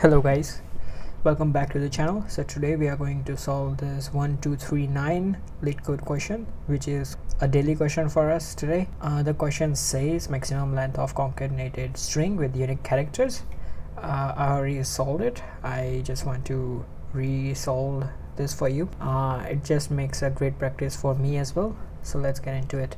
Hello guys, welcome back to the channel. So today we are going to solve this 1239 Leetcode question, which is a daily question for us today. The question says maximum length of concatenated string with unique characters. I already solved it. I just want to re-solve this for you. It just makes a great practice for me as well. So let's get into it.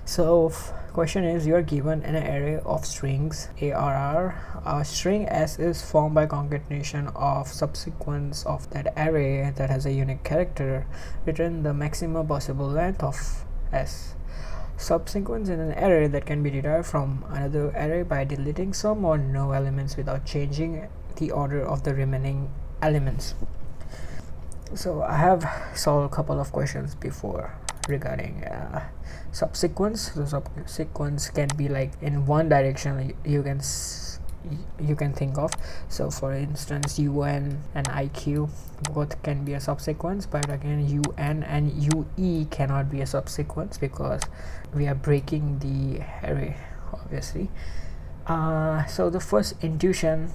So question is, you are given an array of strings ARR. A string S is formed by concatenation of subsequence of that array that has a unique character. Return the maximum possible length of S. Subsequence is an array that can be derived from another array by deleting some or no elements without changing the order of the remaining elements. So I have solved a couple of questions before regarding subsequence. So subsequence can be like in one direction you can think of. So for instance, UN and IQ both can be a subsequence, but again UN and UE cannot be a subsequence because we are breaking the array, obviously. So the first intuition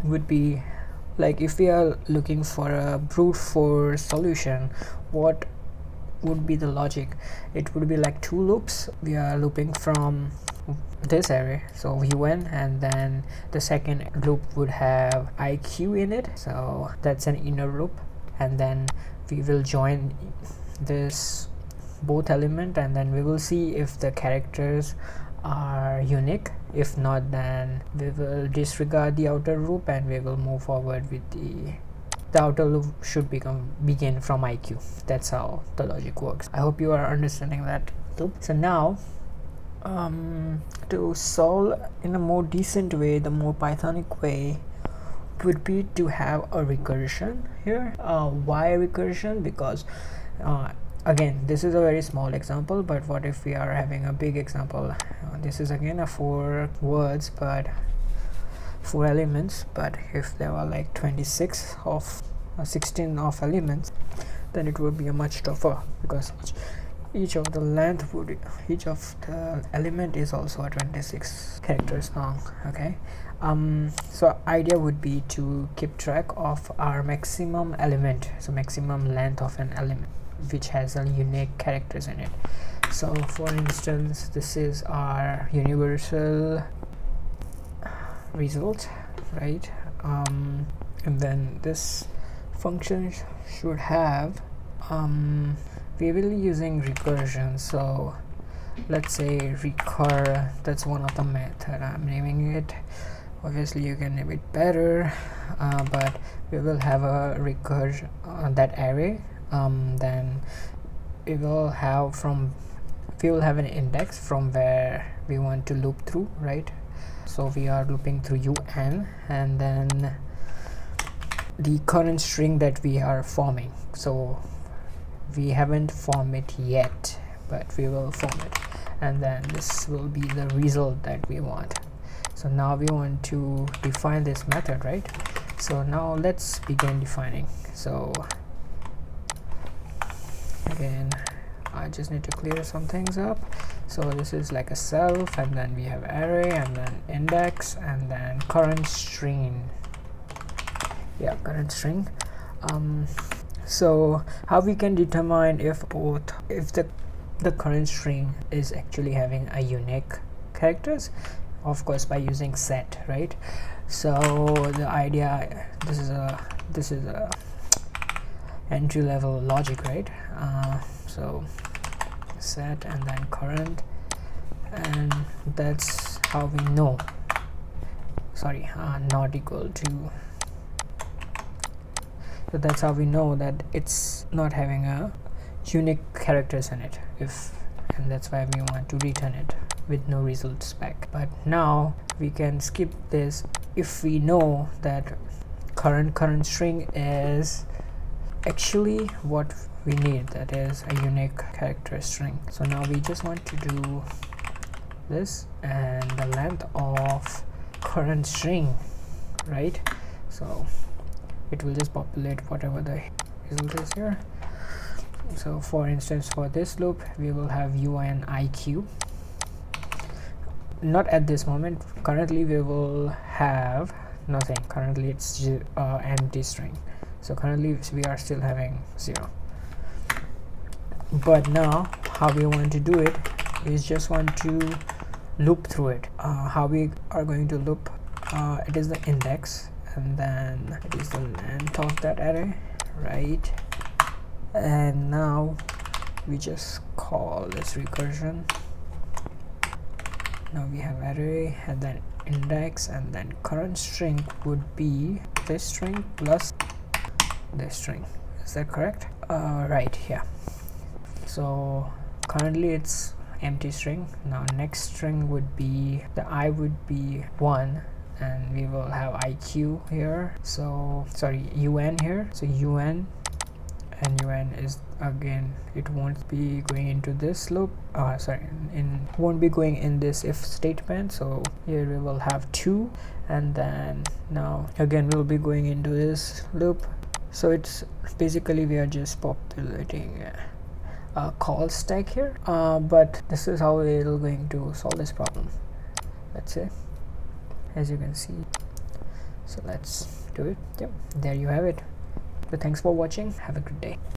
would be, like, if we are looking for a brute force solution, what would be the logic? It would be like two loops. We are looping from this array, so UN, and then the second loop would have IQ in it, so that's an inner loop, and then we will join this both element, and then we will see if the characters are unique. If not, then we will disregard the outer loop and we will move forward with the outer loop should begin from IQ. That's how the logic works. I hope you are understanding that loop. So now to solve in a more decent way, the more Pythonic way would be to have a recursion here. Why recursion? Because again, this is a very small example, but what if we are having a big example? This is again a 4 words but 4 elements, but if there were like 26 of 16 of elements, then it would be a much tougher, because each of the element is also a 26 characters long. Okay, so idea would be to keep track of our maximum element, so maximum length of an element which has a unique characters in it. So for instance, this is our universal result, right? And then this function should have we will be using recursion. So let's say recur, that's one of the method. I'm naming it. Obviously you can name it better, but we will have a recursion on that array. Then we will have an index from where we want to loop through, right? So we are looping through UN, and then the current string that we are forming. So we haven't formed it yet, but we will form it, and then this will be the result that we want. So now we want to define this method, right? So now let's begin defining. So again, I just need to clear some things up. So this is like a self, and then we have array, and then index, and then current string. Yeah, current string. So how we can determine if the current string is actually having a unique characters? Of course, by using set, right? So the idea, this is a entry level logic, right? So set and then current, and that's how we know, sorry, not equal to, so that's how we know that it's not having a unique characters in it, and that's why we want to return it with no results back. But now we can skip this if we know that current string is actually what we need, that is a unique character string. So now we just want to do this and the length of current string, right? So it will just populate whatever the result is here. So for instance, for this loop we will have UN IQ. Not at this moment, currently we will have nothing. Currently it's empty string, so currently we are still having 0. But now how we want to do it is just want to loop through it. How we are going to loop, it is the index, and then it is the length of that array, right? And now we just call this recursion. Now we have array and then index, and then current string would be this string plus this string. Is that correct? Right, yeah. So currently it's empty string. Now next string would be, the I would be 1, and we will have IQ here, so sorry, UN here, so UN, and UN is again, it won't be going into this loop, won't be going in this if statement, so here we will have 2, and then now again we'll be going into this loop. So it's basically we are just populating a call stack here, but this is how we're going to solve this problem, let's say, as you can see. So let's do it. Yep, there you have it. So thanks for watching, have a good day.